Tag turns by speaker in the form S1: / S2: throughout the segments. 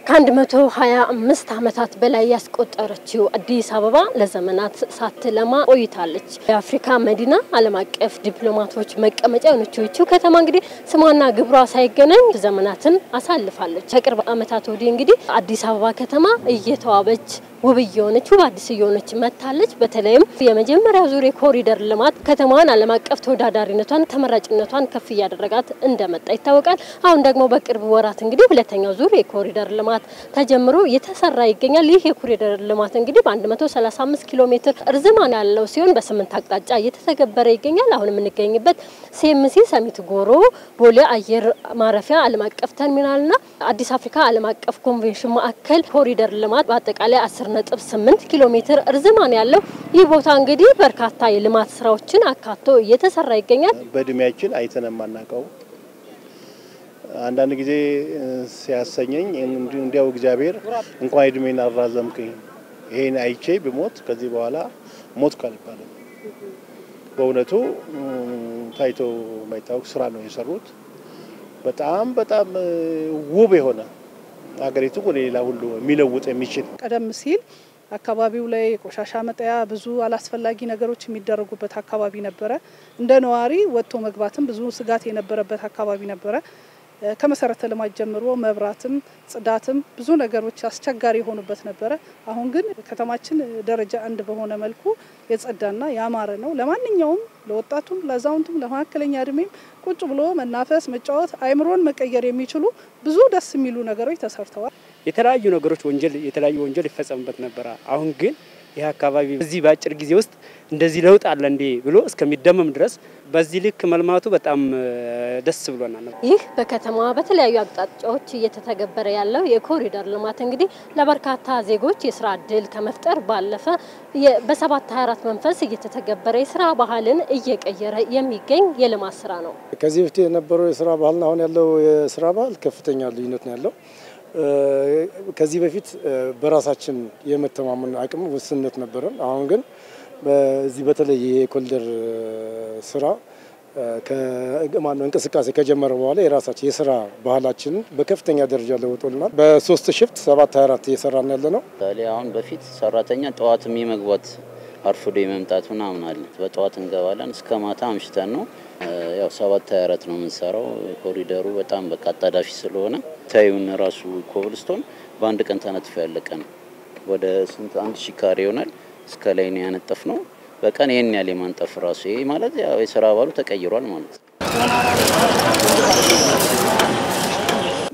S1: ከ125 ዓመታት በላይ ያስቆጠረችው አዲስ አበባ ለዘመናት ሳትለማ ቆይታለች። የአፍሪካ መዲና ዓለም አቀፍ ዲፕሎማቶች መቀመጫ የሆነችው ከተማ እንግዲህ ስሟና ግብሯ ሳይገናኝ ዘመናትን አሳልፋለች። ከቅርብ ዓመታት ወዲህ እንግዲህ አዲስ አበባ ከተማ እየተዋበች ውብየሆነች በአዲስ እየሆነች መታለች። በተለይም የመጀመሪያው ዙር የኮሪደር ልማት ከተማዋን ዓለም አቀፍ ተወዳዳሪነቷን ተመራጭነቷን ከፍ ያደረጋት እንደመጣ ይታወቃል። አሁን ደግሞ በቅርብ ወራት እንግዲህ ሁለተኛው ዙር የኮሪደር ልማት ተጀምሮ እየተሰራ ይገኛል። ይህ የኮሪደር ልማት እንግዲህ በ135 ኪሎ ሜትር ርዝማኔ ያለው ሲሆን በ8 አቅጣጫ እየተተገበረ ይገኛል። አሁን የምንገኝበት ሲኤምሲ ሰሚት ጎሮ ቦሌ አየር ማረፊያ ዓለም አቀፍ ተርሚናልና አዲስ አፍሪካ ዓለም አቀፍ ኮንቬንሽን ማዕከል ኮሪደር ልማት በአጠቃላይ 10.8 ኪሎ ሜትር ርዝማኔ ያለው ይህ ቦታ እንግዲህ በርካታ የልማት ስራዎችን አካቶ እየተሰራ ይገኛል።
S2: በእድሜያችን አይተን ማናቀው አንዳንድ ጊዜ ሲያሰኘኝ እንዲያው እግዚአብሔር እንኳን እድሜን አራዘምከኝ ይሄን አይቼ በሞት ከዚህ በኋላ ሞት ካልባለ በእውነቱ ታይቶ ማይታወቅ ስራ ነው የሰሩት። በጣም ውብ የሆነ አገሪቱ ወደ ሌላ ሁሉ የሚለውጥ የሚችል
S3: ቀደም ሲል አካባቢው ላይ ቆሻሻ መጣያ ብዙ አላስፈላጊ ነገሮች የሚደረጉበት አካባቢ ነበረ። እንደ ነዋሪ ወጥቶ መግባትም ብዙ ስጋት የነበረበት አካባቢ ነበረ። ከመሰረተ ልማት ጀምሮ መብራትም ጽዳትም ብዙ ነገሮች አስቸጋሪ ሆኑበት ነበረ። አሁን ግን ከተማችን ደረጃ አንድ በሆነ መልኩ የጸዳና ያማረ ነው። ለማንኛውም ለወጣቱም ለዛውንቱም ለማከለኛ እድሜም ቁጭ ብሎ መናፈስ መጫወት አይምሮን መቀየር የሚችሉ ብዙ ደስ የሚሉ ነገሮች ተሰርተዋል።
S4: የተለያዩ ነገሮች የተለያዩ ወንጀል ይፈጸምበት ነበር። አሁን ግን ይህ አካባቢ በዚህ ባጭር ጊዜ ውስጥ እንደዚህ ለውጥ አለ እንዴ ብሎ እስከሚደመም ድረስ በዚህ ልክ መልማቱ በጣም ደስ ብሎናል።
S1: ይህ በከተማዋ በተለያዩ አቅጣጫዎች እየተተገበረ ያለው የኮሪደር ልማት እንግዲህ ለበርካታ ዜጎች የስራ እድል ከመፍጠር ባለፈ በ724 መንፈስ እየተተገበረ የስራ ባህልን እየቀየረ የሚገኝ የልማት ስራ ነው።
S5: ከዚህ በፊት የነበረው የስራ ባህልና አሁን ያለው የስራ ባህል ከፍተኛ ልዩነት ነው ያለው። ከዚህ በፊት በራሳችን የመተማመን አቅም ውስንነት ነበረን። አሁን ግን በዚህ በተለይ የኮሪደር ስራ እንቅስቃሴ ከጀመረ በኋላ የራሳችን የስራ ባህላችን በከፍተኛ ደረጃ ለውጦልናል። በ3 ሽፍት 724 እየሰራን ያለ ነው።
S6: አሁን በፊት ሰራተኛ ጠዋትም የመግባት አርፍዶ የመምጣት ምናምን አለ። በጠዋት እንገባለን እስከ ማታ አምሽተን ነው። ያው 724 ነው የምንሰራው። ኮሪደሩ በጣም በቃ አጣዳፊ ስለሆነ ታዩን ራሱ ኮብልስቶን በአንድ ቀን ተነጥፎ ያለቀ ነው። ወደ 1000 ካሬ ይሆናል። እስከ ላይ ነው ያነጠፍነው። በቀን ይሄን ያለ ማንጠፍ ራሱ ይሄ ማለት ያው የሥራ ባሉ ተቀይሯል ማለት ነው።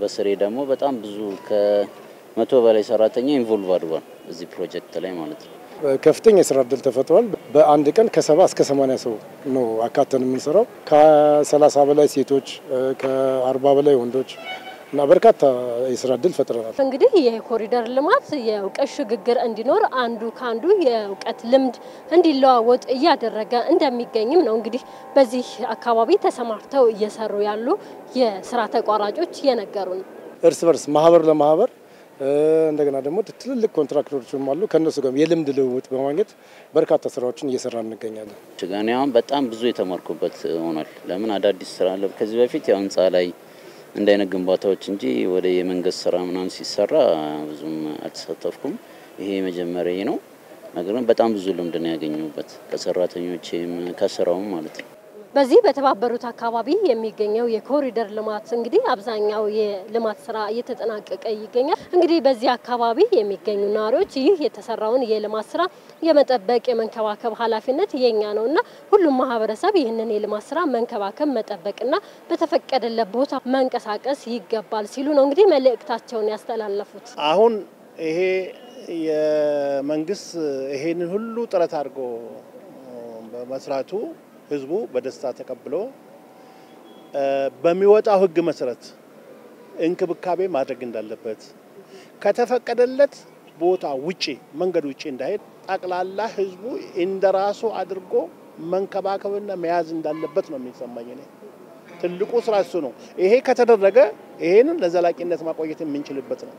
S6: በስሬ ደግሞ በጣም ብዙ ከ100 በላይ ሰራተኛ ኢንቮልቭ አድርጓል እዚህ ፕሮጀክት ላይ ማለት ነው።
S5: ከፍተኛ የስራ እድል ተፈጥሯል። በአንድ ቀን ከ70 እስከ 80 ሰው ነው አካተን የምንሰራው። ከ30 በላይ ሴቶች ከ40 በላይ ወንዶች እና በርካታ የስራ እድል ፈጥረናል።
S1: እንግዲህ የኮሪደር ልማት የእውቀት ሽግግር እንዲኖር አንዱ ካንዱ የእውቀት ልምድ እንዲለዋወጥ እያደረገ እንደሚገኝም ነው እንግዲህ በዚህ አካባቢ ተሰማርተው እየሰሩ ያሉ የስራ ተቋራጮች የነገሩን።
S5: እርስ በርስ ማህበር ለማህበር እንደገና ደግሞ ትልልቅ ኮንትራክተሮችም አሉ። ከነሱ ጋር የልምድ ልውውጥ በማግኘት በርካታ ስራዎችን እየሰራን እንገኛለን።
S6: ችግኛውን በጣም ብዙ የተማርኩበት ሆኗል። ለምን አዳዲስ ስራ አለ። ከዚህ በፊት ያው ህንጻ ላይ እንደነ ግንባታዎች እንጂ ወደ የመንግስት ስራ ምናምን ሲሰራ ብዙም አልተሳተፍኩም። ይሄ መጀመሪያ ነው። ነገር ግን በጣም ብዙ ልምድ ነው ያገኘሁበት ከሰራተኞቼም ከስራውም ማለት ነው።
S1: በዚህ በተባበሩት አካባቢ የሚገኘው የኮሪደር ልማት እንግዲህ አብዛኛው የልማት ስራ እየተጠናቀቀ ይገኛል። እንግዲህ በዚህ አካባቢ የሚገኙ ነዋሪዎች ይህ የተሰራውን የልማት ስራ የመጠበቅ የመንከባከብ ኃላፊነት የኛ ነውና ሁሉም ማህበረሰብ ይህንን የልማት ስራ መንከባከብ መጠበቅና በተፈቀደለት ቦታ መንቀሳቀስ ይገባል ሲሉ ነው እንግዲህ መልእክታቸውን ያስተላለፉት።
S2: አሁን ይሄ የመንግስት ይሄንን ሁሉ ጥረት አድርጎ በመስራቱ ህዝቡ በደስታ ተቀብሎ በሚወጣው ህግ መሰረት እንክብካቤ ማድረግ እንዳለበት ከተፈቀደለት ቦታ ውጪ መንገድ ውጪ እንዳይሄድ ጠቅላላ ህዝቡ እንደራሱ አድርጎ መንከባከብና መያዝ እንዳለበት ነው የሚሰማኝ። ትልቁ ስራ እሱ ነው። ይሄ ከተደረገ ይሄንን ለዘላቂነት ማቆየት የምንችልበት ነው።